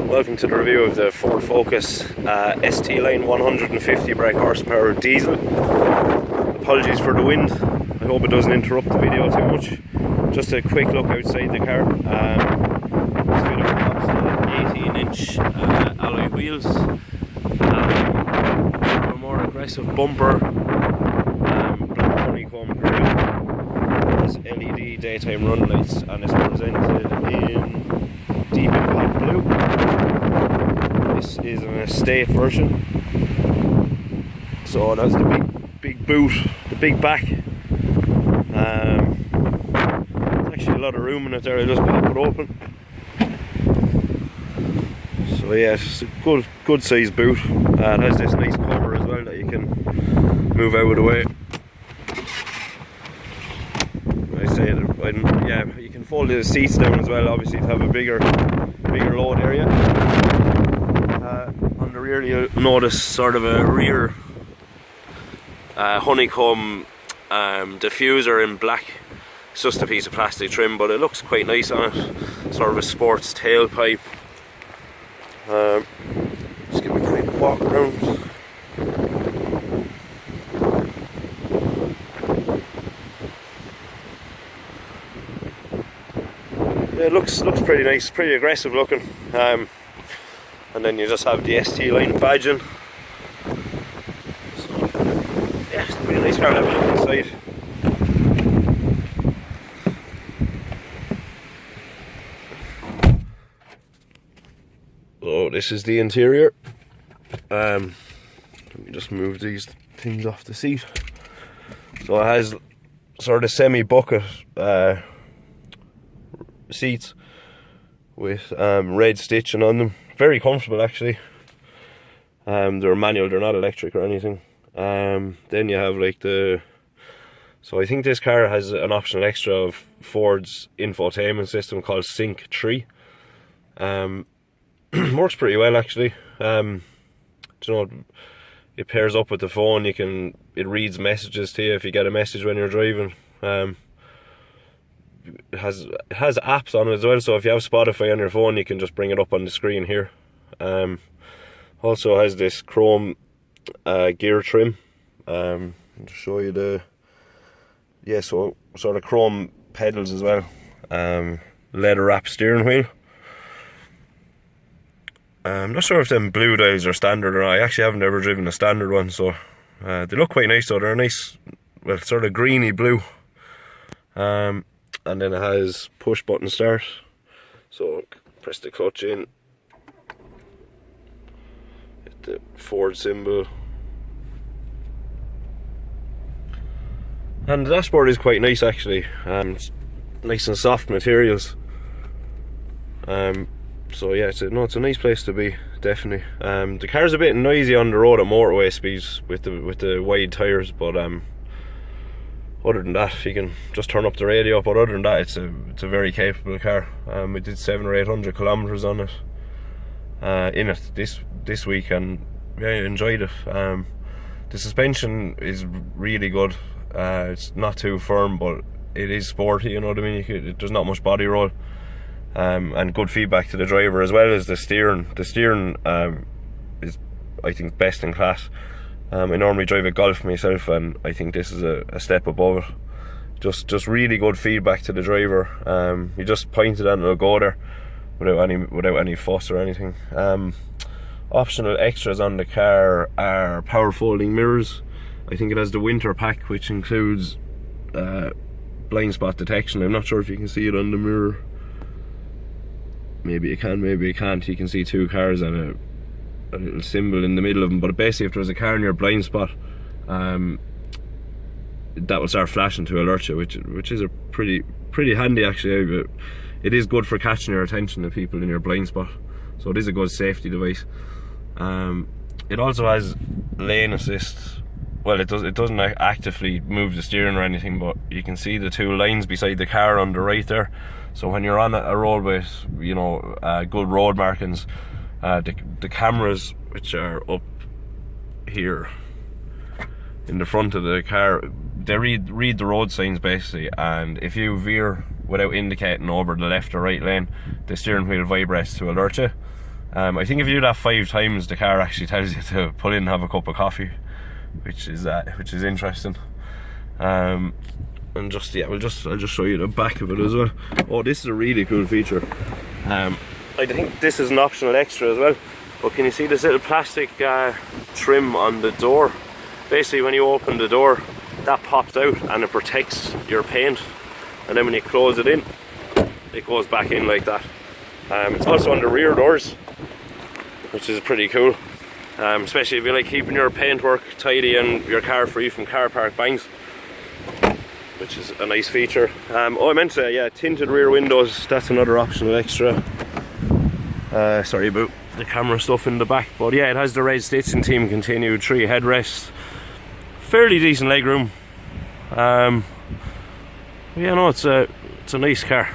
Welcome to the review of the Ford Focus ST line 150 brake horsepower diesel. Apologies for the wind, I hope it doesn't interrupt the video too much. Just a quick look outside the car. It's fitted with approximately 18-inch alloy wheels, a more aggressive bumper, black honeycomb grille, has LED daytime run lights, and it's presented in deep impact blue. This is an estate version, so that's the big boot, the big back. There's actually a lot of room in it there. I'll just pop it open. So yeah, it's a good size boot. It has this nice cover as well that you can move out of the way. Yeah, you can fold the seats down as well, obviously, to have a bigger load area. On the rear you'll notice sort of a rear honeycomb diffuser in black. It's just a piece of plastic trim, but it looks quite nice on it. Sort of a sports tailpipe. Just give me a quick walk around. Yeah, it looks pretty nice, pretty aggressive looking. And then you just have the ST line badging. So, yeah, it's a pretty nice car. Have a look inside. So this is the interior. Let me just move these things off the seat. So it has sort of semi-bucket seats with red stitching on them. Very comfortable actually. They're manual, they're not electric or anything. Then you have like so I think this car has an optional extra of Ford's infotainment system called Sync 3. Works pretty well actually. You know, it pairs up with the phone. It reads messages to you if you get a message when you're driving. It has apps on it as well, so if you have Spotify on your phone you can just bring it up on the screen here. Also has this chrome gear trim. To show you so sort of chrome pedals as well. Leather wrap steering wheel. I'm not sure if them blue dials are standard or not. I actually haven't ever driven a standard one, so they look quite nice though. They're a nice, well, sort of greeny blue. And then it has push button start, so press the clutch in, hit the Ford symbol, and the dashboard is quite nice actually. It's nice and soft materials. So yeah, it's a nice place to be, definitely. The car's a bit noisy on the road at motorway speeds with the wide tyres, but other than that, you can just turn up the radio. But other than that, it's a very capable car. We did 700 or 800 kilometers on it, in it this week, and yeah, I enjoyed it. The suspension is really good. It's not too firm, but it is sporty. You know what I mean? There's not much body roll, and good feedback to the driver, as well as the steering. The steering is, I think, best in class. I normally drive a Golf myself, and I think this is a step above it. Just really good feedback to the driver. You just point it and it'll go there without any fuss or anything. Optional extras on the car are power folding mirrors. I think it has the winter pack, which includes blind spot detection. I'm not sure if you can see it on the mirror. Maybe you can, maybe you can't. You can see two cars and a little symbol in the middle of them, but basically if there's a car in your blind spot, that will start flashing to alert you, which is a pretty handy actually. It is good for catching your attention of people in your blind spot, so it is a good safety device. It also has lane assist. Well, it doesn't actively move the steering or anything, but you can see the two lines beside the car on the right there. So when you're on a road with, you know, good road markings, the cameras, which are up here in the front of the car, they read the road signs basically, and if you veer without indicating over the left or right lane, the steering wheel vibrates to alert you. I think if you do that 5 times, the car actually tells you to pull in and have a cup of coffee, which is interesting. And just I'll just show you the back of it as well. Oh, this is a really cool feature. I think this is an optional extra as well. But can you see this little plastic trim on the door? Basically, when you open the door, that pops out and it protects your paint. And then when you close it in, it goes back in like that. It's also on the rear doors, which is pretty cool. Especially if you like keeping your paintwork tidy and your car free from car park bangs, which is a nice feature. Oh, I meant to say, yeah, tinted rear windows, that's another optional extra. Sorry about the camera stuff in the back, but yeah, it has the red stitching team continued, 3 headrests, fairly decent legroom. Yeah, no, it's a nice car.